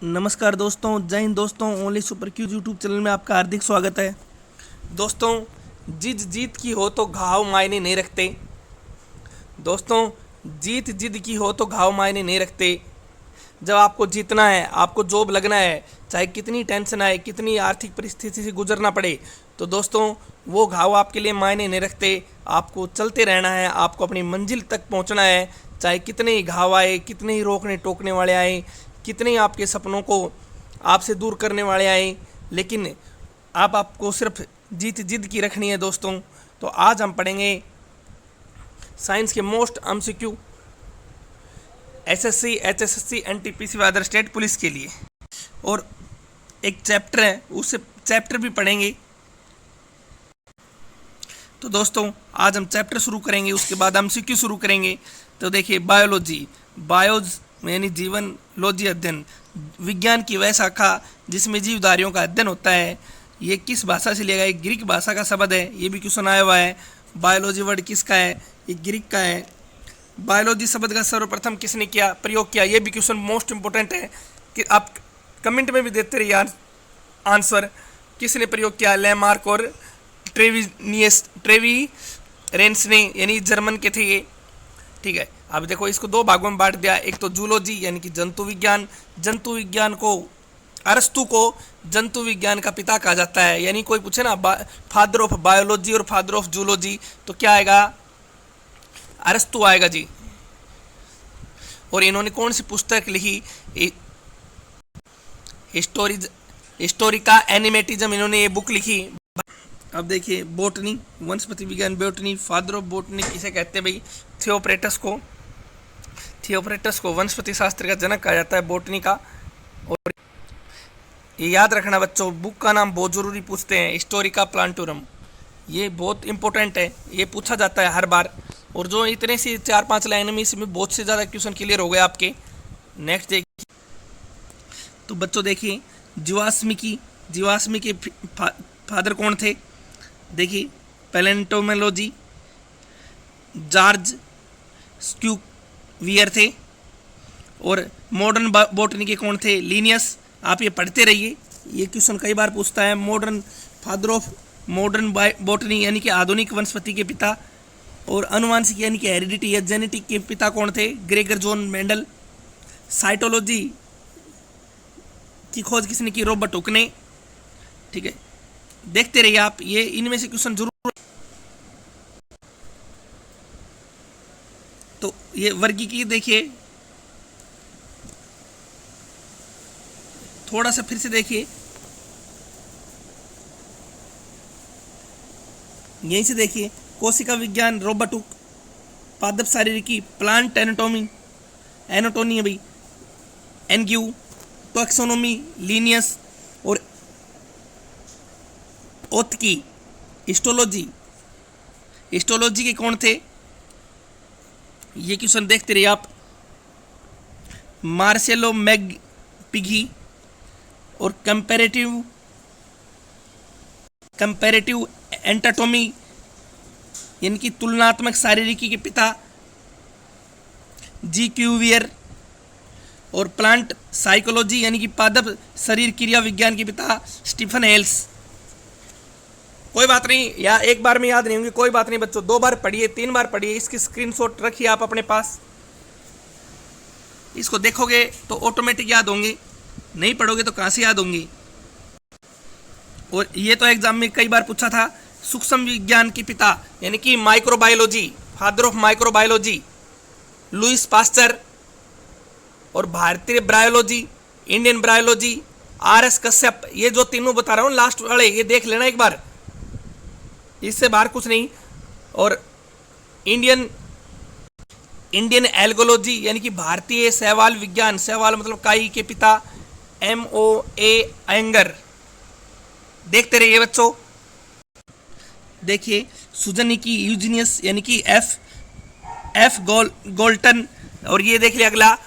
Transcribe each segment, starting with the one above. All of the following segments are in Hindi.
नमस्कार दोस्तों, जय हिंद दोस्तों। Only super cues YouTube channel में आपका हार्दिक स्वागत है। दोस्तों, जीत की हो तो घाव मायने नहीं रखते। दोस्तों, जीत की हो तो घाव मायने नहीं रखते। जब आपको जीतना है, आपको जॉब लगना है, चाहे कितनी टेंशन आए, कितनी आर्थिक परिस्थिति से गुजरना पड़े, तो दोस्तों वो घाव आपके लिए मायने नहीं रखते। आपको चलते रहना है, आपको अपनी मंजिल तक पहुंचना है। चाहे कितने ही घाव आए, कितने ही रोकने टोकने वाले आए, कितने ही आपके सपनों को आपसे दूर करने वाले आए, लेकिन आपको सिर्फ जीत जिद की रखनी है दोस्तों। तो आज हम पढ़ेंगे साइंस के most MCQ SSC, HSSC, NTPC व अदर स्टेट पुलिस के लिए। और एक चैप्टर है, उस चैप्टर भी पढ़ेंगे। तो दोस्तों आज हम चैप्टर शुरू करेंगे, उसके बाद एमसीक्यू शुरू करेंगे। तो देखिए, बायोलॉजी, बायोज यानी जीवन, लॉजी अध्ययन, विज्ञान की वह शाखा जिसमें जीवधारियों का अध्ययन होता है। ये किस भाषा से लिया गया है? ग्रीक भाषा का शब्द है, ये भी क्वेश्चन आया हुआ है। बायोलॉजी वर्ड किसका है? ये ग्रीक का है। बायोलॉजी शब्द का सर्वप्रथम किसने किया, प्रयोग किया? ये भी क्वेश्चन मोस्ट इंपोर्टेंट है कि आप कमेंट में भी देते रहिए आंसर। किसने प्रयोग किया? लैमार्क और ट्रेविरेंस ने, यानी जर्मन के थे ये। ठीक है, अब देखो इसको दो भागों में बांट दिया। एक तो जूलॉजी यानी कि जंतु विज्ञान। जंतु विज्ञान को, अरस्तु को जंतु विज्ञान का पिता कहा जाता है। यानी कोई पूछे ना फादर ऑफ बायोलॉजी और फादर ऑफ जूलॉजी, तो क्या आएगा? अरस्तु आएगा जी। और इन्होंने कौन सी पुस्तक लिखी? हिस्टोरिका एनिमेटिज्म, इन्होंने ये बुक लिखी। अब देखिए, बोटनी, वनस्पति विज्ञान, बोटनी, फादर ऑफ बोटनी किसे कहते हैं भाई? थियोप्रेटस को वनस्पति शास्त्र का जनक कहा जाता है, बोटनी का। और ये याद रखना बच्चों, बुक का नाम बहुत जरूरी पूछते हैं, हिस्टोरिका प्लांटूरम। ये बहुत इंपॉर्टेंट है, ये पूछा जाता है हर बार। और जो इतने से 4-5 लाइन में, इसमें बहुत से ज़्यादा क्वेश्चन क्लियर हो गए आपके। नेक्स्ट देखिए, तो बच्चों देखिए, जीवाश्मी के फादर कौन थे? देखिए, पैलेंटोमोलॉजी जॉर्ज स्क्यूवियर थे। और मॉडर्न बॉटनी के कौन थे? लिनियस। आप ये पढ़ते रहिए, ये क्वेश्चन कई बार पूछता है। Modern father of modern botany यानी कि आधुनिक वनस्पति के पिता। और अनुवांशिक यानी कि हेरिडिटी या जेनेटिक के पिता कौन थे? Gregor John Mendel. साइटोलॉजी की खोज किसने की? रॉबर्ट हुक ने। ठीक है, देखते रहिए आप, ये इनमें से क्वेश्चन जरूर। तो ये वर्गीकी देखिए, थोड़ा सा फिर से देखिए, यहीं से देखिए, कोशिका विज्ञान रॉबर्ट हुक, पादप शारीरिकी प्लांट एनाटॉमी है भाई एनग्यू, टैक्सोनॉमी लिनियस। और ओत्की हिस्टोलॉजी के कौन थे? ये क्वेश्चन देखते रहिए आप। मार्सेलो मैगपिगी। और कंपैरेटिव एंटाटॉमी यानी कि तुलनात्मक शारीरिकी के पिता जी क्यूवियर। और प्लांट साइकोलॉजी यानी कि पादप शरीर क्रिया विज्ञान के पिता स्टीफन हेल्स। कोई बात नहीं, या एक बार में याद नहीं होंगे, कोई बात नहीं बच्चों, 2 बार पढ़िए, 3 बार पढ़िए, इसकी स्क्रीनशॉट रखिए आप अपने पास। इसको देखोगे तो ऑटोमेटिक याद होंगे, नहीं पढ़ोगे तो कहाँ से याद होंगी। और ये तो एग्जाम में कई बार पूछा था। सूक्ष्म विज्ञान के पिता यानी कि microbiology, father of microbiology Lewis pasture. और भारतीय bryology, Indian bryology RS. Kashyap. ये जो तीनों बता रहा हूँ लास्ट वाले, ये देख लेना एक बार, इससे बाहर कुछ नहीं। और इंडियन एल्गोलॉजी यानी कि भारतीय शैवाल विज्ञान, शैवाल मतलब काई के पिता M.O.A. अयंगर। देखते रहिए बच्चों। देखिए, सुजनिकी यूजीनियस यानी कि एफ गोल्टन। और ये देख लिया अगला,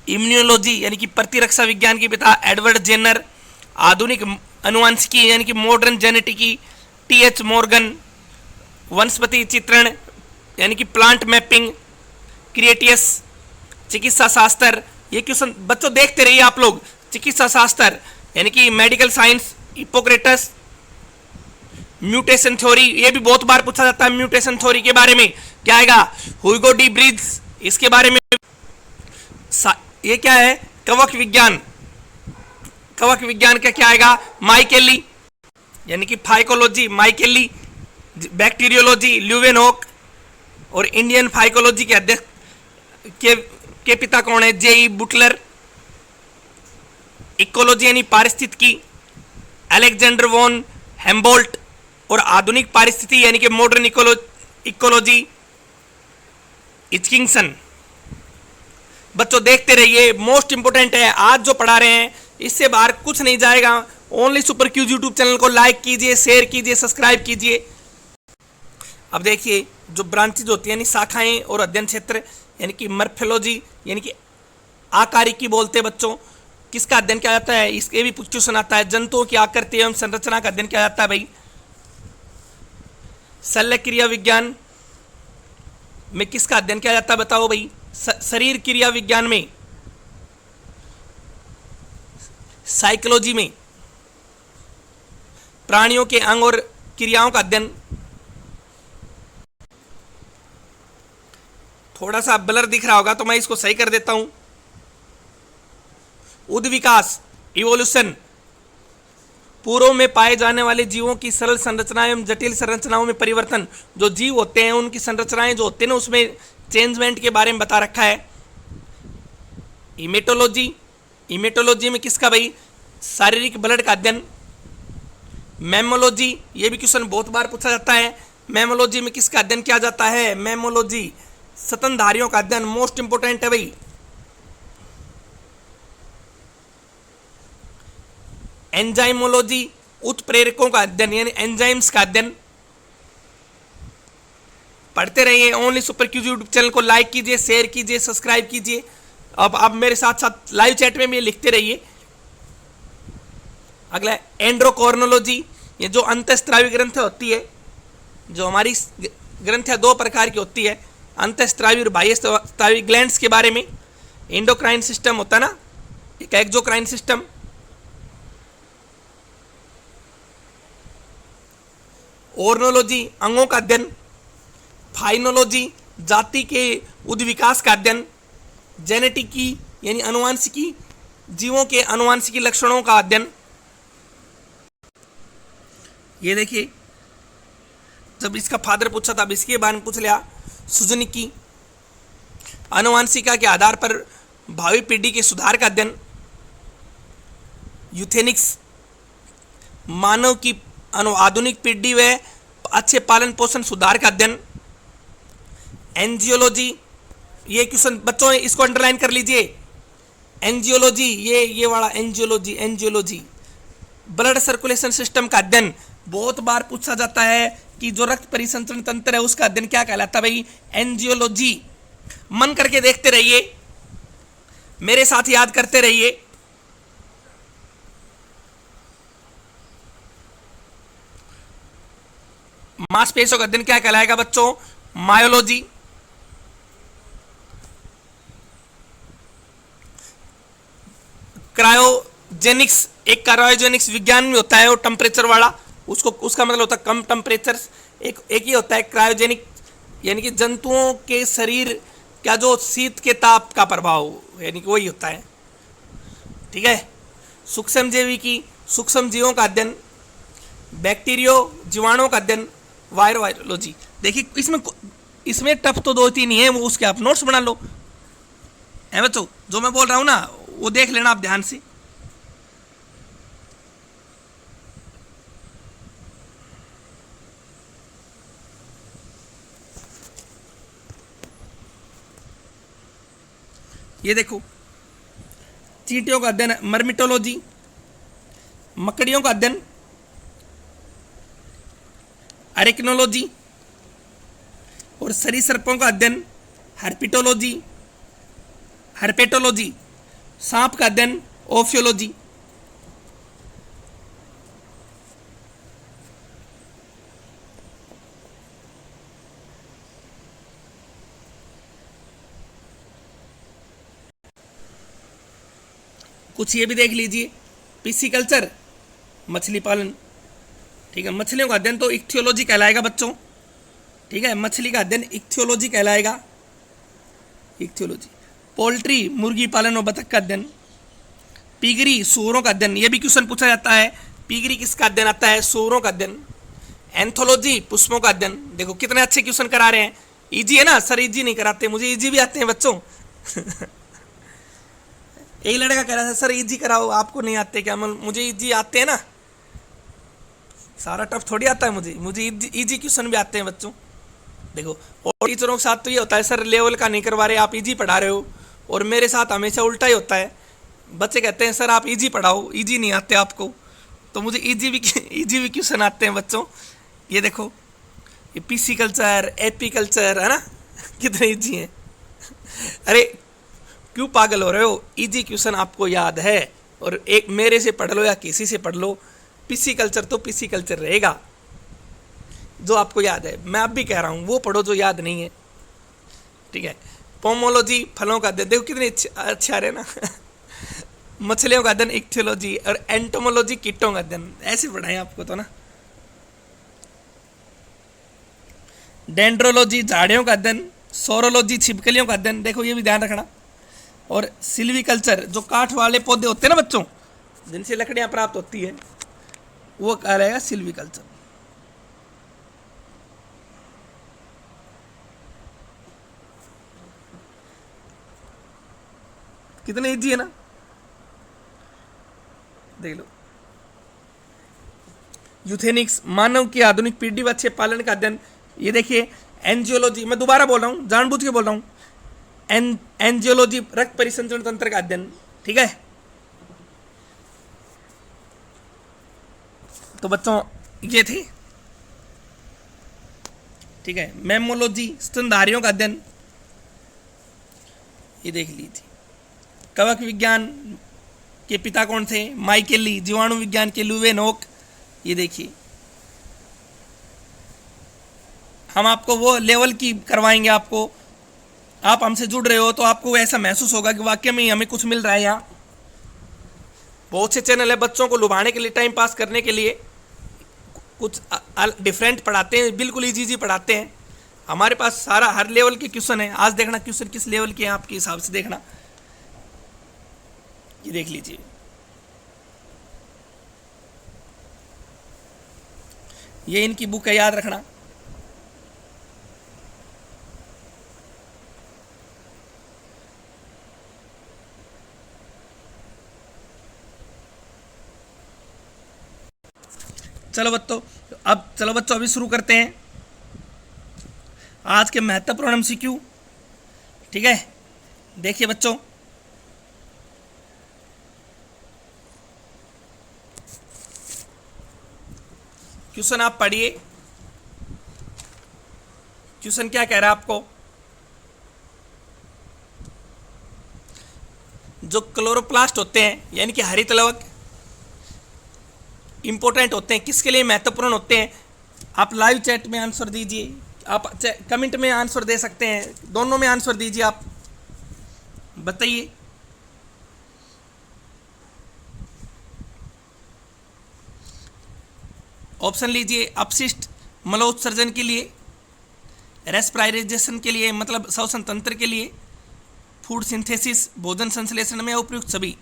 इम्यूनोलॉजी यानी कि प्रतिरक्षा विज्ञान के पिता एडवर्ड जेनर। आधुनिक अनुवांशिकी यानी कि मॉडर्न जेनेटिकी T.H. मॉर्गन। वनस्पति चित्रण यानी कि प्लांट मैपिंग क्रिएटियस। चिकित्सा शास्त्र ये क्वेश्चन बच्चों देखते रहिए आप लोग। चिकित्सा शास्त्र यानी कि medical science, Hippocrates, mutation theory, ये भी बहुत बार पूछा जाता है। म्यूटेशन थ्योरी के बारे में क्या आएगा? हुइगो डी ब्रिज, इसके बारे में। ये क्या है? कवक विज्ञान। कवक विज्ञान का क्या आएगा? माइकेली यानी कि फाइकोलॉजी, माइकेली। बैक्टीरियोलॉजी ल्यूवेनहोक। और इंडियन फाइकोलॉजी के अध्यक्ष के पिता कौन है? जेई बुटलर। इकोलॉजी यानी पारिस्थितिकी, अलेक्जेंडर वॉन हेम्बोल्ट। और आधुनिक पारिस्थिति यानी कि मॉडर्न इकोलॉजी, इचकिंसन। बच्चों देखते रहिए, मोस्ट इंपोर्टेंट है। आज जो पढ़ा रहे हैं इससे बाहर कुछ नहीं जाएगा। Only super cues YouTube channel को लाइक कीजिए, शेयर कीजिए, सब्सक्राइब कीजिए। अब देखिए जो ब्रांचेज होती है यानी शाखाएं और अध्ययन क्षेत्र, यानी कि मॉर्फोलॉजी यानी कि आकारिकी बोलते हैं बच्चों। किसका अध्ययन किया जाता है? इसके भी क्वेश्चन आता है। जंतुओं की आकृति एवं संरचना का अध्ययन किया जाता है भाई। शल्य क्रिया विज्ञान में किसका अध्ययन किया जाता है बताओ भाई? शरीर क्रिया विज्ञान में, साइकोलॉजी में प्राणियों के अंग और क्रियाओं का अध्ययन। थोड़ा सा ब्लर दिख रहा होगा तो मैं इसको सही कर देता हूं। उद्विकास, इवोल्यूशन, पूर्व में पाए जाने वाले जीवों की सरल संरचना एवं जटिल संरचनाओं में परिवर्तन। जो जीव होते हैं उनकी संरचनाएं जो होते हैं ना उसमें चेंजमेंट के बारे में बता रखा है। इमेटोलॉजी, इमेटोलॉजी में किसका भाई? शारीरिक ब्लड का अध्ययन। मैमोलॉजी, ये भी क्वेश्चन बहुत बार पूछा जाता है। मैमोलॉजी में किसका अध्ययन किया जाता है? मैमोलॉजी, स्तनधारियों का अध्ययन। मोस्ट इंपोर्टेंट है भाई। एंजाइमोलॉजी, उत्प्रेरकों का अध्ययन यानी एंजाइम्स का अध्ययन। पढ़ते रहिए। Only super cues YouTube channel को लाइक कीजिए, शेयर कीजिए, सब्सक्राइब कीजिए। अब आप मेरे साथ साथ लाइव चैट में भी लिखते रहिए। अगला एंड्रोकॉर्नोलॉजी, ये जो अंतःस्रावी ग्रंथ होती है, जो हमारी ग्रंथ दो प्रकार की होती है, अंतःस्रावी और बाह्यस्रावी ग्लैंड्स के बारे में। एंडोक्राइन सिस्टम होता है ना, एक एक्सोक्राइन सिस्टम। ऑर्नोलॉजी, अंगों का अध्ययन। फाइनोलॉजी, जाति के उद्विकास का अध्ययन। जेनेटिकी यानी अनुवांशिकी, जीवों के अनुवांशिकी लक्षणों का अध्ययन। ये देखिए जब इसका फादर पूछा था, अब इसके बारे में पूछ लिया। सुजनिकी, अनुवांशिका के आधार पर भावी पीढ़ी के सुधार का अध्ययन। यूथेनिक्स, मानव की आधुनिक पीढ़ी व अच्छे पालन पोषण सुधार का अध्ययन। एंजियोलॉजी, ये क्वेश्चन बच्चों इसको अंडरलाइन कर लीजिए। एंजियोलॉजी, ये वाला angiology, angiology blood circulation system का अध्ययन। बहुत बार पूछा जाता है कि जो रक्त परिसंचरण तंत्र है उसका अध्ययन क्या कहलाता है भाई? एंजियोलॉजी। मन करके देखते रहिए, मेरे साथ याद करते रहिए। मांसपेशियों का अध्ययन क्या कहलाएगा बच्चों? मायोलॉजी। क्रायोजेनिक्स, एक क्रायोजेनिक्स विज्ञान में होता है वो टेम्परेचर वाला, उसको उसका मतलब होता है कम टेम्परेचर। एक ही होता है क्रायोजेनिक यानी कि जंतुओं के शरीर का जो शीत के ताप का प्रभाव यानी कि वही होता है। ठीक है। सूक्ष्मजीवी, सूक्ष्म जीवों का अध्ययन। बैक्टीरियो, जीवाणुओं का अध्ययन। वायरोलॉजी। देखिए इसमें टफ तो दो तीन ही है, वो उसके आप नोट्स बना लो है बच्चों। जो मैं बोल रहा हूँ ना वो देख लेना आप ध्यान से। ये देखो चींटियों का अध्ययन, मर्मिटोलॉजी। मकड़ियों का अध्ययन, अरेक्नोलॉजी। और सरीसृपों का अध्ययन, हर्पिटोलॉजी, हर्पेटोलॉजी। सांप का अध्ययन, ओफियोलॉजी। कुछ ये भी देख लीजिए, पिसिकल्चर मछली पालन, ठीक है। मछलियों का अध्ययन तो इक्थियोलॉजी कहलाएगा बच्चों, ठीक है। मछली का अध्ययन इक्थियोलॉजी कहलाएगा, इक्थियोलॉजी। पोल्ट्री मुर्गी पालन और बतख का अध्ययन। पिगरी सूअरों का अध्ययन, ये भी क्वेश्चन पूछा जाता है, पिगरी किसका अध्ययन आता है, सूअरों का अध्ययन। एंथोलॉजी पुष्पों का अध्ययन। देखो कितने अच्छे क्वेश्चन करा रहे हैं, इजी है ना सर, इजी नहीं कराते, मुझे इजी भी आते हैं बच्चों। एक लड़का कह रहा था सर इजी कराओ, आपको नहीं आते क्या, मुझे इजी आते हैं ना, सारा टफ थोड़ी आता है मुझे इजी क्वेश्चन भी आते हैं बच्चों। देखो और टीचरों के साथ तो ये होता है सर लेवल का नहीं करवा रहे, आप इजी पढ़ा रहे हो, और मेरे साथ हमेशा उल्टा ही होता है, बच्चे कहते हैं सर आप इजी पढ़ाओ, इजी नहीं आते आपको, तो मुझे इजी भी क्वेश्चन आते हैं बच्चों। ये देखो ये पिसिकल्चर, एपीकल्चर, है ना, कितने इजी हैं। अरे क्यों पागल हो रहे हो, इजी क्वेश्चन आपको याद है, और एक मेरे से पढ़ लो या किसी से पढ़ लो, पिसिकल्चर तो पिसिकल्चर रहेगा जो आपको याद है। मैं अब भी कह रहा हूँ वो पढ़ो जो याद नहीं है, ठीक है। पोमोलॉजी फलों का अध्ययन, देखो कितने अच्छे आ रहे हैं ना। मछलियों का अध्ययन इक्थियोलॉजी, और एंटोमोलॉजी कीटों का अध्ययन, ऐसे पढ़ाएं आपको तो ना। डेंड्रोलॉजी झाड़ियों का अध्ययन, सोरोलॉजी छिपकलियों का अध्ययन, देखो ये भी ध्यान रखना। और सिल्वीकल्चर जो काठ वाले पौधे होते हैं ना बच्चों, जिनसे लकड़ियां प्राप्त होती है, वो कह रहेगा सिल्वीकल्चर। कितने इजी है ना, देख लो। यूथेनिक्स मानव की आधुनिक पीढ़ी व अच्छे पालन का अध्ययन, ये देखिए। एंजियोलॉजी, मैं दोबारा बोल रहा हूँ, जानबूझ के बोल रहा हूँ, एंजियोलॉजी रक्त परिसंचरण तंत्र का अध्ययन, ठीक है। तो बच्चों ये थे, ठीक है। मेमोलॉजी स्तनधारियों का अध्ययन, ये देख लीजिए। कवक विज्ञान के पिता कौन थे, माइकेली। जीवाणु विज्ञान के लुवेनोक, ये देखिए। हम आपको वो लेवल की करवाएंगे, आपको, आप हमसे जुड़ रहे हो तो आपको ऐसा महसूस होगा कि वाकई में हमें कुछ मिल रहा है। यहाँ बहुत से चैनल है बच्चों को लुभाने के लिए, टाइम पास करने के लिए, कुछ डिफरेंट पढ़ाते हैं, बिल्कुल इजी पढ़ाते हैं। हमारे पास सारा हर लेवल के क्वेश्चन है। आज देखना क्वेश्चन किस लेवल के हैं, आपके हिसाब से देखना, ये देख लीजिए। ये इनकी बुक है, याद रखना। चलो बच्चों अभी शुरू करते हैं आज के महत्वपूर्ण एमसीक्यू, ठीक है। देखिए बच्चों, क्वेश्चन आप पढ़िए। क्वेश्चन क्या कह रहा है आपको, जो क्लोरोप्लास्ट होते हैं यानी कि हरित लवक इंपॉर्टेंट होते हैं, किसके लिए महत्वपूर्ण होते हैं। आप लाइव चैट में आंसर दीजिए, आप कमेंट में आंसर दे सकते हैं, दोनों में आंसर दीजिए, आप बताइए। ऑप्शन लीजिए, अपशिष्ट मलोत्सर्जन के लिए, रेस्पिराइजेशन के लिए मतलब श्वसन तंत्र के लिए, फूड सिंथेसिस भोजन संश्लेषण में उपयुक्त सभी।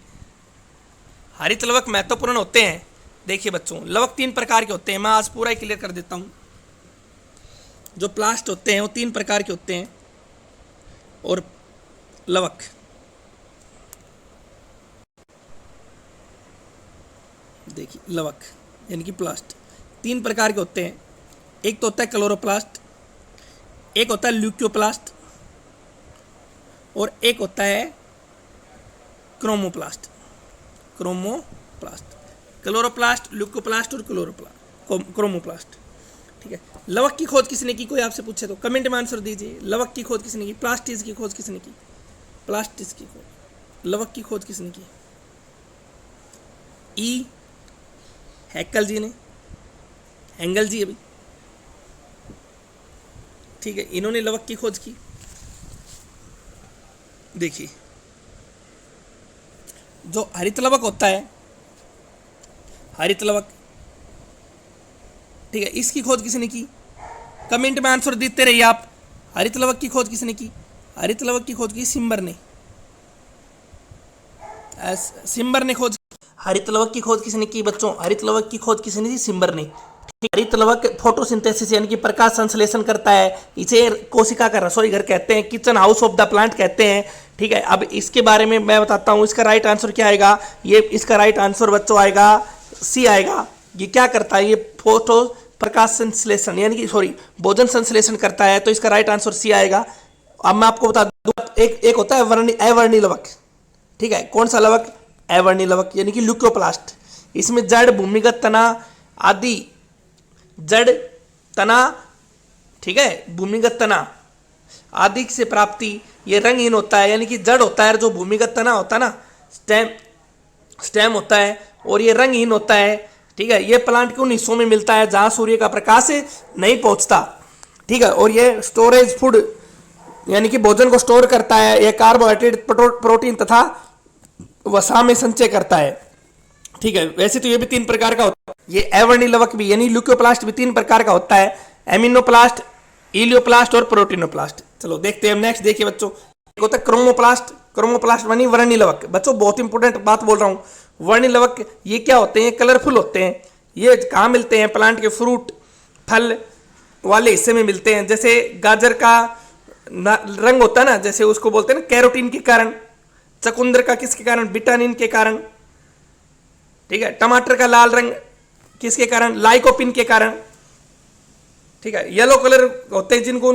हरित लवक महत्वपूर्ण होते हैं। देखिए बच्चों, लवक 3 प्रकार के होते हैं, मैं आज पूरा ही क्लियर कर देता हूँ। जो प्लास्ट होते हैं वो 3 प्रकार के होते हैं, और लवक, देखिए लवक यानी कि प्लास्ट 3 प्रकार के होते हैं। एक तो होता है क्लोरोप्लास्ट, एक होता है ल्यूकोप्लास्ट, और एक होता है क्रोमोप्लास्ट। क्लोरोप्लास्ट, ल्यूकोप्लास्ट और क्रोमोप्लास्ट, ठीक है। लवक की खोज किसने की, कोई आपसे पूछे तो कमेंट में आंसर दीजिए। लवक की खोज किसने की, प्लास्टिस की खोज किसने की, प्लास्टिस की खोज, लवक की खोज किसने की, ई हैकल जी ने, एंगल जी अभी, ठीक है, इन्होंने लवक की खोज की। देखिए जो हरितलवक होता है, हरितलवक, ठीक है, इसकी खोज किसने की? कमेंट में आंसर देते रहिए आप। हरितलवक की खोज किसने की? हरितलवक की खोज की सिम्बर ने। सिम्बर ने खोज। हरितलवक की खोज किसने की बच्चों? हरितलवक की खोज किसने की? सिम्बर ने। हरितलवक फोटोसिंथेसिस यानी कि प्रकाश संश्लेषण करता है। इसे कोशिका का रसोई घर कहते हैं, kitchen house of the plant कहते हैं। ठीक है, अब इसके बारे में मैं बताता हूँ। इसका राइट आंसर क्या आएगा? ये इसका राइट आंसर बच्चों आएगा सी आएगा। ये क्या करता है? ये फोटो प्रकाश संश्लेषण यानी कि सॉरी भोजन संश्लेषण करता है, तो इसका राइट आंसर सी आएगा। अब मैं आपको बता दूं, एक होता है अवर्णी लवक। ठीक है, कौन सा लवक? अवर्णी लवक यानी कि ल्यूकोप्लास्ट। इसमें जड़, भूमिगत तना आदि, जड़, तना, ठीक है, भूमिगत तना आदि से प्राप्ति, ये रंगहीन होता है। यानी कि जड़ होता है, जो भूमिगत तना होता है ना, स्टेम होता है, और ये रंगहीन होता है। ठीक है, ये प्लांट के उन हिस्सों में मिलता है जहां सूर्य का प्रकाश नहीं पहुंचता। ठीक है, और ये स्टोरेज फूड यानी कि भोजन को स्टोर करता है। यह कार्बोहाइड्रेट, प्रोटीन तथा वसा में संचय करता है। ठीक है, वैसे तो ये भी 3 प्रकार का होता है। ये अवर्णी लवक भी यानी ल्यूकोप्लास्ट भी 3 प्रकार का होता है, एमिनोप्लास्ट, इलियोप्लास्ट और प्रोटीनोप्लास्ट। चलो देखते हैं नेक्स्ट। देखिए बच्चों, एक होता है क्रोमोप्लास्ट। क्रोमोप्लास्ट यानी वर्णी लवक। बच्चों बहुत इंपॉर्टेंट बात बोल रहा हूँ। वर्णी लवक ये क्या होते हैं? कलरफुल होते हैं। ये कहाँ मिलते हैं? प्लांट के फ्रूट, फल वाले हिस्से में मिलते हैं। जैसे गाजर का रंग होता है ना, जैसे उसको बोलते हैं ना कैरोटीन के कारण। चकुंदर का किसके कारण? विटामिन के कारण। ठीक है, टमाटर का लाल रंग किसके कारण? लाइकोपिन के कारण। ठीक है, येलो कलर होते हैं जिनको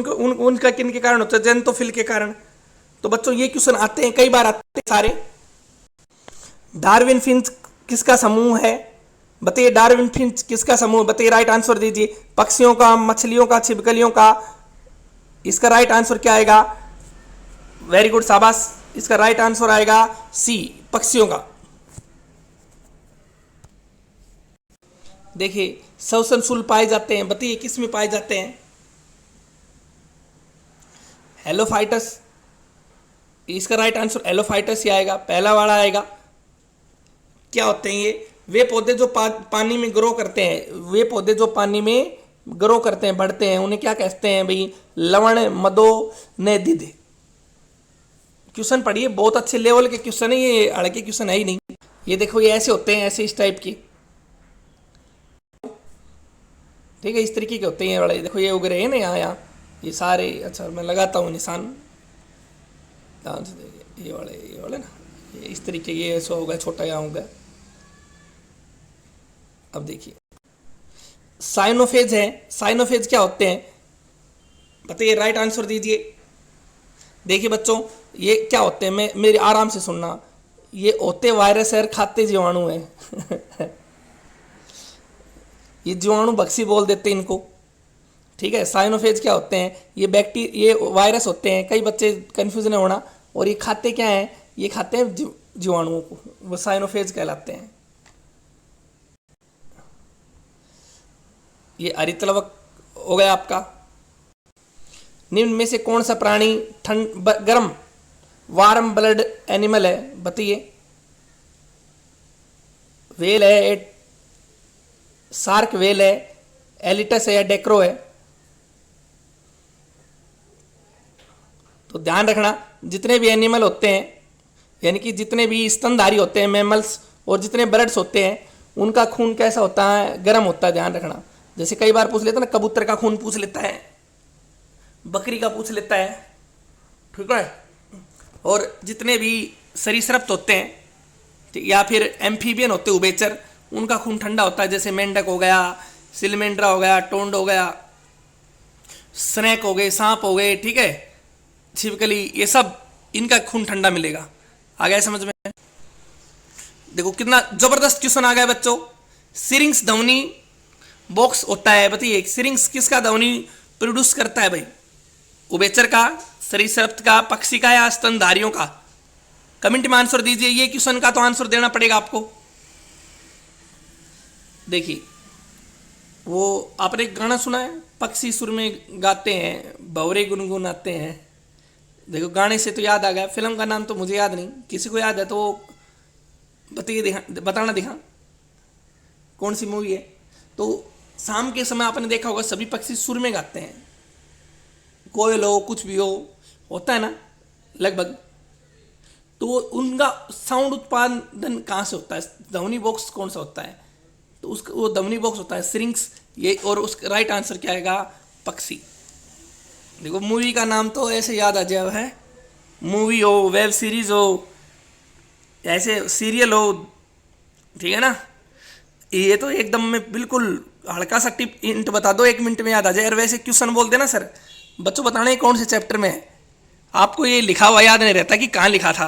उनका किन के कारण होता है? जेंटोफिल के कारण। तो बच्चों ये क्वेश्चन आते हैं, कई बार आते हैं सारे। डार्विन फिंच किसका समूह है? बताइए, डार्विन फिंच किसका समूह? बताइए, राइट आंसर दीजिए। पक्षियों का, मछलियों का, छिपकलियों का? इसका राइट आंसर क्या आएगा? वेरी गुड, शाबाश। इसका राइट आंसर आएगा सी, पक्षियों का। देखिए, श्वसनशूल पाए जाते हैं, बताइए किस में पाए जाते हैं? हेलोफाइटस। इसका राइट आंसर हेलोफाइटस ही आएगा, पहला वाला आएगा। क्या होते हैं ये? वे पौधे जो पानी में ग्रो करते हैं, वे पौधे जो पानी में ग्रो करते हैं, बढ़ते हैं, उन्हें क्या कहते हैं भाई? लवण मदो निधिद। क्वेश्चन पढ़िए, बहुत अच्छे लेवल के क्वेश्चन है ये, अड़के क्वेश्चन है ही नहीं। ये देखो, ये ऐसे होते हैं, ऐसे इस टाइप के। ठीक है, इस तरीके के होते हैं वाले। देखो ये उग रहे हैं ना यहाँ ये सारे। अच्छा, मैं लगाता हूँ निशान, ध्यान से देखिए। ये वाले ना, ये इस तरीके, ये ऐसा होगा, छोटा यहाँ होगा। अब देखिए, साइनोफेज है। साइनोफेज क्या होते हैं? बताइए, राइट आंसर दीजिए। देखिए बच्चों, ये क्या होते हैं? मेरे आराम से सुनना। ये होते वायरस है, खाते जीवाणु है। ये जीवाणु बक्सी बोल देते हैं इनको। ठीक है, साइनोफेज क्या होते हैं? ये ये वायरस होते हैं। कई बच्चे कंफ्यूज नहीं होना। और ये खाते क्या हैं? ये खाते हैं जीवाणुओं को, वो साइनोफेज कहलाते हैं। ये हरितलवक हो गया आपका। निम्न में से कौन सा प्राणी गर्म वार्म ब्लड एनिमल है? बताइए। वेल है, शार्क वेल है, एलिटस है या डेक्रो है? तो ध्यान रखना, जितने भी एनिमल होते हैं, यानी कि जितने भी स्तनधारी होते हैं, मैमल्स, और जितने बर्ड्स होते हैं, उनका खून कैसा होता है? गर्म होता है। ध्यान रखना। जैसे कई बार पूछ लेता है ना, कबूतर का खून पूछ लेता है, बकरी का पूछ लेता है। ठीक है, और जितने भी सरीसृप होते हैं या फिर एम्फीबियन होते हैं, उभयचर, उनका खून ठंडा होता है। जैसे मेंढक हो गया, सिलमेंड्रा हो गया, टोंड हो गया, स्नेक हो गए, सांप हो गए, ठीक है, छिपकली, ये सब, इनका खून ठंडा मिलेगा। आ गया समझ में? देखो कितना जबरदस्त क्वेश्चन आ गया बच्चों। सिरिंग्स ध्वनि बॉक्स होता है, बताइए सिरिंग्स किसका ध्वनि प्रोड्यूस करता है भाई? उभयचर का, सरीसृप का, पक्षी का या स्तनधारियों का? कमेंट में आंसर दीजिए। ये क्वेश्चन का तो आंसर देना पड़ेगा आपको। देखिए, वो आपने एक गाना सुना है, पक्षी सुर में गाते हैं, भंवरे गुनगुनाते हैं। देखो, गाने से तो याद आ गया, फिल्म का नाम तो मुझे याद नहीं, किसी को याद है तो बताइए, दिखा बताना, दिखा कौन सी मूवी है। तो शाम के समय आपने देखा होगा सभी पक्षी सुर में गाते हैं, कोयल हो कुछ भी हो, होता है ना लगभग। तो उनका साउंड उत्पादन कहाँ से होता है, ध्वनि बॉक्स कौन सा होता है, तो उसका वो ध्वनि बॉक्स होता है सिरिंक्स ये। और उसका राइट आंसर क्या आएगा, पक्षी। देखो मूवी का नाम तो ऐसे याद आ जाए है, मूवी हो, वेब सीरीज हो, ऐसे सीरियल हो, ठीक है ना। ये तो एकदम में बिल्कुल हल्का सा टिप हिंट बता दो, 1 मिनट में याद आ जाए। और वैसे क्वेश्चन बोल देना सर, बच्चों बताना है कौन से चैप्टर में है। आपको ये लिखा हुआ याद नहीं रहता कि कहाँ लिखा था,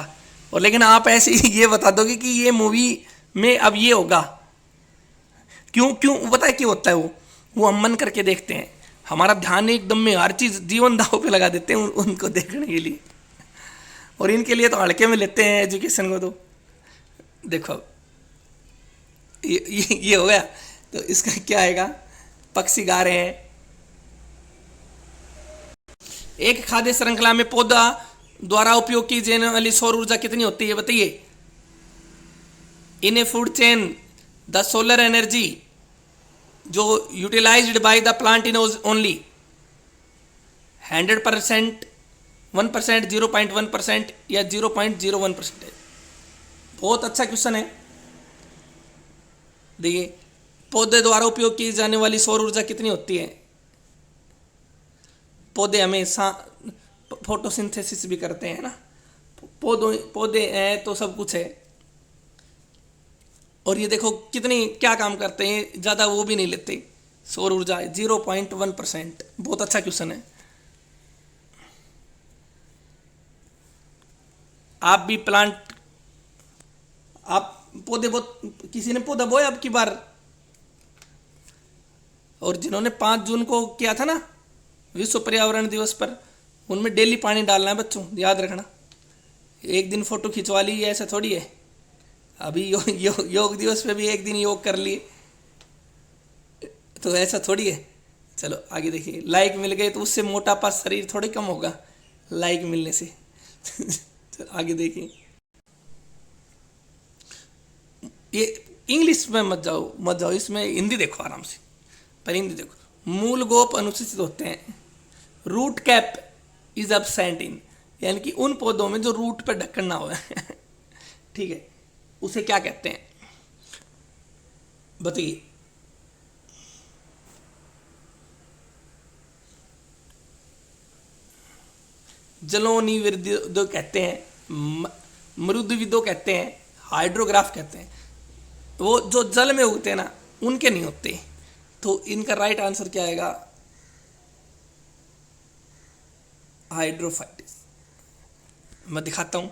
और लेकिन आप ऐसे ही ये बता दोगे कि ये मूवी में अब ये होगा। क्यों क्यों पता है क्यों होता है वो हम मन करके देखते हैं, हमारा ध्यान एकदम में हर चीज़ जीवन दाव पे लगा देते हैं उनको देखने के लिए। और इनके लिए तो हल्के में लेते हैं एजुकेशन को। तो देखो ये हो गया। तो इसका क्या आएगा, पक्षी गा रहे हैं। एक खाद्य श्रृंखला में पौधा द्वारा उपयोग की जाने वाली सौर ऊर्जा कितनी होती है, बताइए। In a food chain the solar energy जो utilised by the plant in only 100%, 1%, 0.1% या 0.01% है। बहुत अच्छा क्वेश्चन है। देखिए, पौधे द्वारा उपयोग की जाने वाली सौर ऊर्जा कितनी होती है। पौधे हमेशा फोटोसिंथेसिस भी करते हैं ना, पौधे हैं तो सब कुछ है। और ये देखो कितनी क्या काम करते हैं, ज़्यादा वो भी नहीं लेते सौर ऊर्जा, 0.1%। बहुत अच्छा क्वेश्चन है। आप भी प्लांट, आप पौधे बहुत, किसी ने पौधा बोया अब की बार। और जिन्होंने 5 जून को किया था ना विश्व पर्यावरण दिवस पर, उनमें डेली पानी डालना है बच्चों, याद रखना। एक दिन फोटो खिंचवा ली ऐसा थोड़ी है। अभी योग दिवस पे भी एक दिन योग कर लिए, तो ऐसा थोड़ी है। चलो आगे देखिए, लाइक मिल गए तो उससे मोटापा शरीर थोड़ी कम होगा लाइक मिलने से। चलो आगे देखिए, ये इंग्लिश में मत जाओ, इसमें हिंदी देखो आराम से। पर हिंदी देखो, मूल गोप अनुसूचित होते हैं, root cap is absent in, यानी कि उन पौधों में जो रूट पर ढक्कन ना हो। ठीक है, उसे क्या कहते हैं बताइए। जलोनिविदो कहते हैं, मृदुविदो कहते हैं, हाइड्रोग्राफ कहते हैं। वो जो जल में उगते हैं ना, उनके नहीं होते। तो इनका राइट आंसर क्या आएगा, हाइड्रोफाइटिस। मैं दिखाता हूं,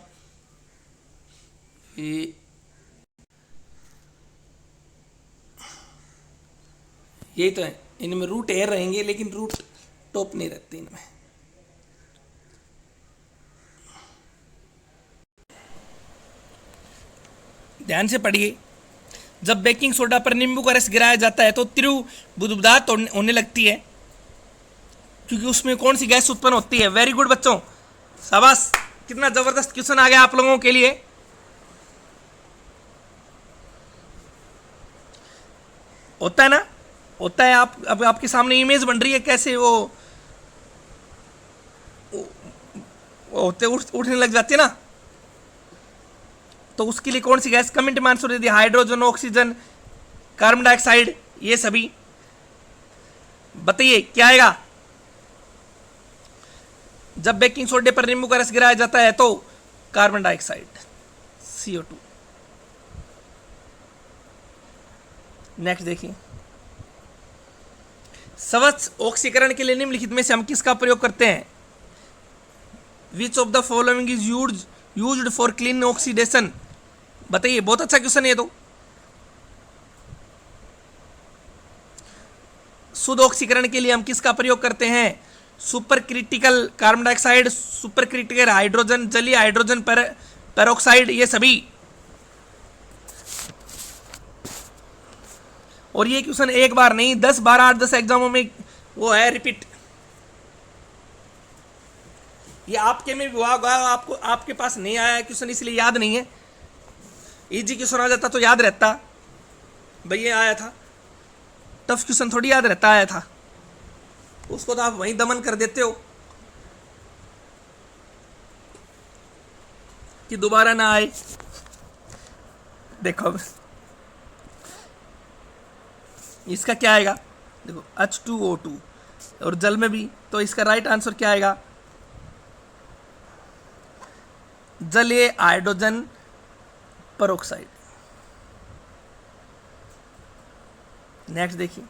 यही तो है। इनमें रूट एयर रहेंगे लेकिन रूट टॉप नहीं रहते इनमें। ध्यान से पढ़िए। जब बेकिंग सोडा पर नींबू का रस गिराया जाता है तो त्रिबुदात होने लगती है, क्योंकि उसमें कौन सी गैस उत्पन्न होती है। वेरी गुड बच्चों, शाबाश, कितना जबरदस्त क्वेश्चन आ गया आप लोगों के लिए। होता है ना, होता है। आप अब आपके सामने इमेज बन रही है, कैसे वो होते उठने लग जाती है ना। तो उसके लिए कौन सी गैस, कमेंट में आंसर दे दिया, हाइड्रोजन, ऑक्सीजन, कार्बन डाइऑक्साइड, ये सभी। बताइए क्या आएगा। जब बेकिंग सोडे पर नींबू का रस गिराया जाता है तो कार्बन डाइऑक्साइड, CO2। नेक्स्ट देखिए, स्वच्छ ऑक्सीकरण के लिए निम्नलिखित में से हम किसका प्रयोग करते हैं। Which of the following is used for clean oxidation. बताइए, बहुत अच्छा क्वेश्चन है ये तो। शुद्ध ऑक्सीकरण के लिए हम किसका प्रयोग करते हैं, super critical carbon dioxide, super critical hydrogen, जलीय हाइड्रोजन पेरोक्साइड, ये सभी। और ये क्वेश्चन एक बार नहीं, 10, 12, 8, 10 एग्जामों में वो है रिपीट। ये आपके में भी हुआ, आपको आपके पास नहीं आया क्वेश्चन इसलिए याद नहीं है। इजी क्वेश्चन आ जाता तो याद रहता भाई, ये आया था। टफ क्वेश्चन थोड़ी याद रहता आया था, उसको तो आप वहीं दमन कर देते हो कि दोबारा ना आए। देखो अब इसका क्या आएगा, देखो H2O2 और जल में भी, तो इसका राइट आंसर क्या आएगा, जलीय हाइड्रोजन परऑक्साइड। नेक्स्ट देखिए,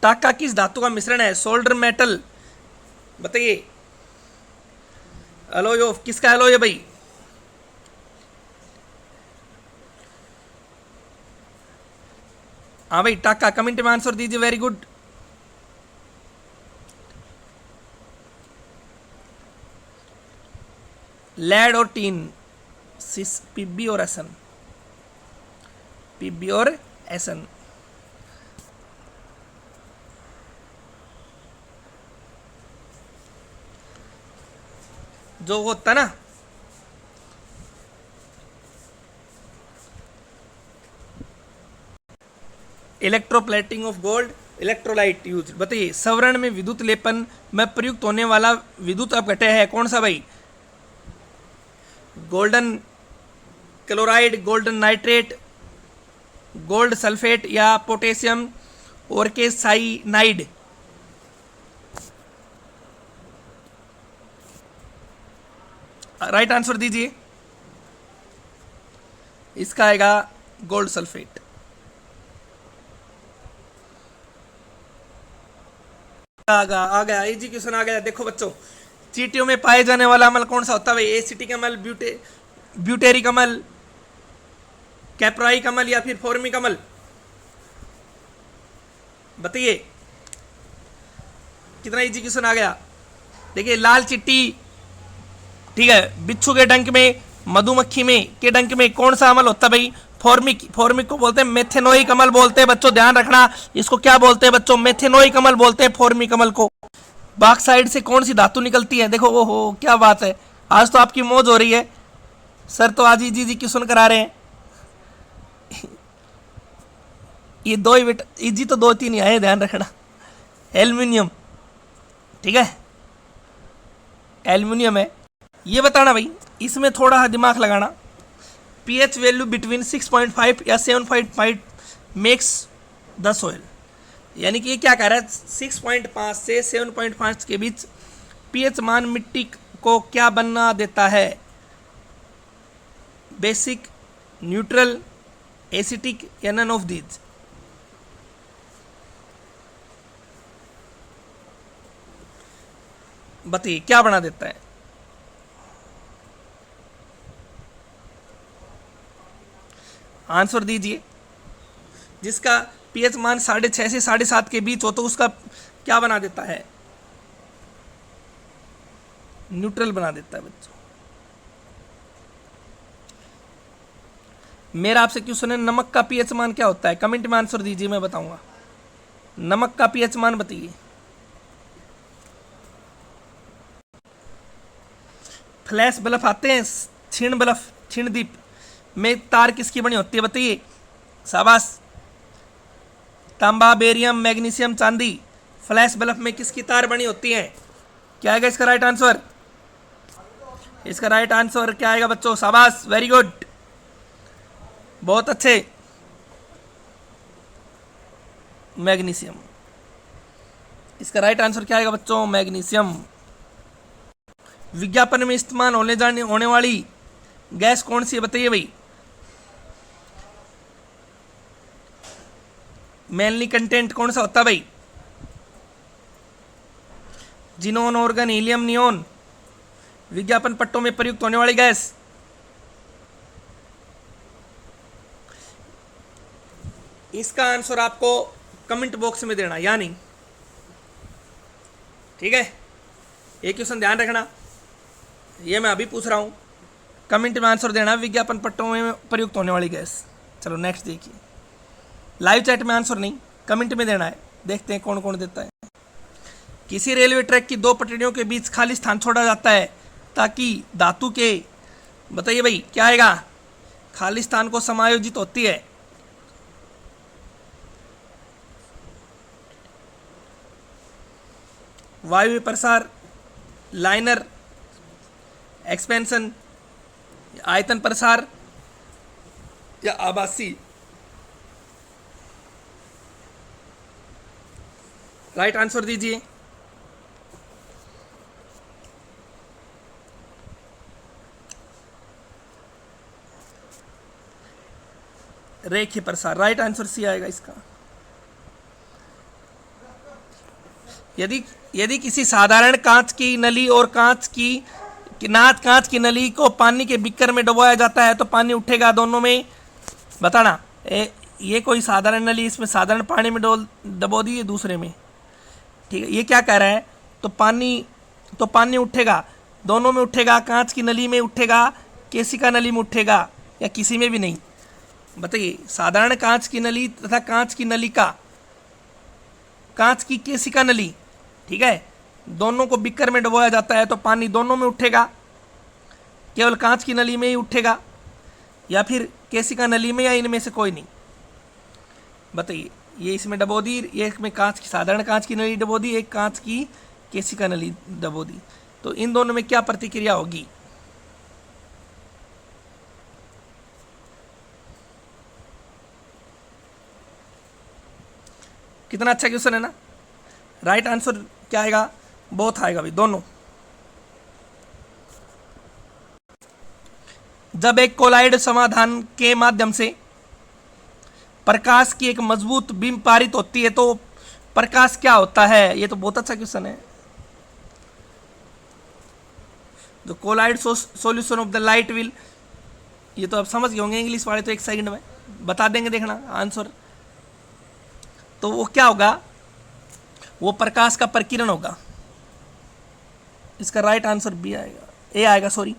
टाका किस धातु का मिश्रण है, सोल्डर मेटल, बताइए। एलॉय ऑफ, किसका एलॉय है भाई, हाँ भाई टाका, कमेंट में आंसर दीजिए, वेरी गुड। लेड और टीन, सिस पीबी और एसन, पीबी और एसन। जो होता ना electroplating of gold, electrolyte use, बताइए। सवर्ण में विद्युत लेपन में प्रयुक्त होने वाला विद्युत अपघटय है कौन सा भाई, golden chloride, golden nitrate, gold sulphate या पोटेशियम और के साइनाइड। राइट आंसर दीजिए, इसका आएगा गोल्ड सल्फेट। आ गया इजी क्वेश्चन आ गया। देखो बच्चों, चींटियों में पाए जाने वाला अम्ल कौन सा होता है, एसिटिक अम्ल, ब्यूटेरिक अम्ल, कैप्राइक अम्ल या फिर फॉर्मिक अम्ल, बताइए। कितना इजी क्वेश्चन आ गया। देखिए लाल चिट्टी, ठीक है, बिच्छू के डंक में, मधुमक्खी में के डंक में कौन सा अम्ल होता है भाई, फॉर्मिक। फॉर्मिक को बोलते हैं मेथेनोइक अम्ल बोलते हैं बच्चों, ध्यान रखना। इसको क्या बोलते हैं बच्चों, मेथेनोइक अम्ल बोलते हैं फॉर्मिक अम्ल को। बाक साइड से कौन सी धातु निकलती है, देखो ओहो क्या बात है, आज तो आपकी मौज हो रही है। सर तो आज इजी क्वेश्चन करा रहे हैं। ये दो ही बेटा इजी, तो दो तीन ही आए, ध्यान रखना। एल्यूमिनियम, ठीक है, एल्यूमिनियम है। ये बताना भाई, इसमें थोड़ा दिमाग लगाना। पीएच वैल्यू बिटवीन 6.5 या 7.5 मेक्स द सोइल, यानी कि ये क्या कह रहा है, 6.5 से 7.5 के बीच पीएच मान मिट्टी को क्या बना देता है, बेसिक, न्यूट्रल, एसिटिक या नन ऑफ दीज। बताइए क्या बना देता है, आंसर दीजिए। जिसका पीएच मान 6.5 से 7.5 के बीच हो तो उसका क्या बना देता है, न्यूट्रल बना देता है बच्चों। मेरा आपसे क्वेश्चन है, नमक का पीएच मान क्या होता है, कमेंट में आंसर दीजिए, मैं बताऊंगा। नमक का पीएच मान बताइए। फ्लैश बल्ब आते हैं, क्षीण बल्ब, क्षीण दीप में तार किसकी बनी होती है, बताइए। शाबाश। तांबा, बेरियम, मैग्नीशियम, चांदी, फ्लैश बल्ब में किसकी तार बनी होती है, क्या आएगा इसका राइट आंसर, इसका राइट आंसर क्या आएगा बच्चों, शाबाश, वेरी गुड, बहुत अच्छे, मैग्नीशियम। इसका राइट आंसर क्या आएगा बच्चों, मैग्नीशियम। विज्ञापन में इस्तेमाल होने वाली गैस कौन सी है, बताइए भाई। मेनली कंटेंट कौन सा होता है भाई, जिनोन, ऑर्गन, हीलियम, नियोन। विज्ञापन पट्टों में प्रयुक्त होने वाली गैस, इसका आंसर आपको कमेंट बॉक्स में देना, या नहीं, ठीक है। एक क्वेश्चन ध्यान रखना, ये मैं अभी पूछ रहा हूं, कमेंट में आंसर देना, विज्ञापन पट्टों में प्रयुक्त होने वाली गैस। चलो नेक्स्ट देखिए, लाइव चैट में आंसर नहीं, कमेंट में देना है, देखते हैं कौन कौन देता है। किसी रेलवे ट्रैक की दो पटरियों के बीच खाली स्थान छोड़ा जाता है ताकि धातु के, बताइए भाई क्या आएगा, खाली स्थान को समायोजित होती है। वायु प्रसार, लाइनर एक्सपेंशन, आयतन प्रसार या आभासी। राइट आंसर दीजिए। रेखीय प्रसार, राइट आंसर सी आएगा इसका। यदि यदि किसी साधारण कांच की नली और कांच की नली को पानी के बीकर में डुबोया जाता है तो पानी उठेगा दोनों में, बताना। ये कोई साधारण नली, इसमें साधारण पानी में डबो दी, दूसरे में, ठीक है। ये क्या कह रहा है, तो पानी उठेगा, दोनों में उठेगा, कांच की नली में उठेगा, केशिका नली में उठेगा या किसी में भी नहीं। बताइए, साधारण कांच की नली तथा कांच की केशिका नली, ठीक है, दोनों को बीकर में डुबोया जाता है तो पानी दोनों में उठेगा, केवल कांच की नली में ही उठेगा या फिर केशिका नली में, या इनमें से कोई नहीं। बताइए, ये इसमें डबो दी, ये इसमें साधारण कांच की नली डबो दी, एक कांच की केशिका नली डबो दी, तो इन दोनों में क्या प्रतिक्रिया होगी? कितना अच्छा क्वेश्चन है ना। राइट आंसर क्या आएगा? बोथ आएगा भाई, दोनों। जब एक कोलाइड समाधान के माध्यम से प्रकाश की एक मजबूत बीम पारित होती है तो प्रकाश क्या होता है? ये तो बहुत अच्छा क्वेश्चन है। The colloid solution of the light will, ये तो आप समझ गए होंगे, इंग्लिश वाले तो एक सेकंड में बता देंगे, देखना आंसर। तो वो क्या होगा? वो प्रकाश का प्रकीर्णन होगा। इसका राइट आंसर बी आएगा, ए आएगा, सॉरी।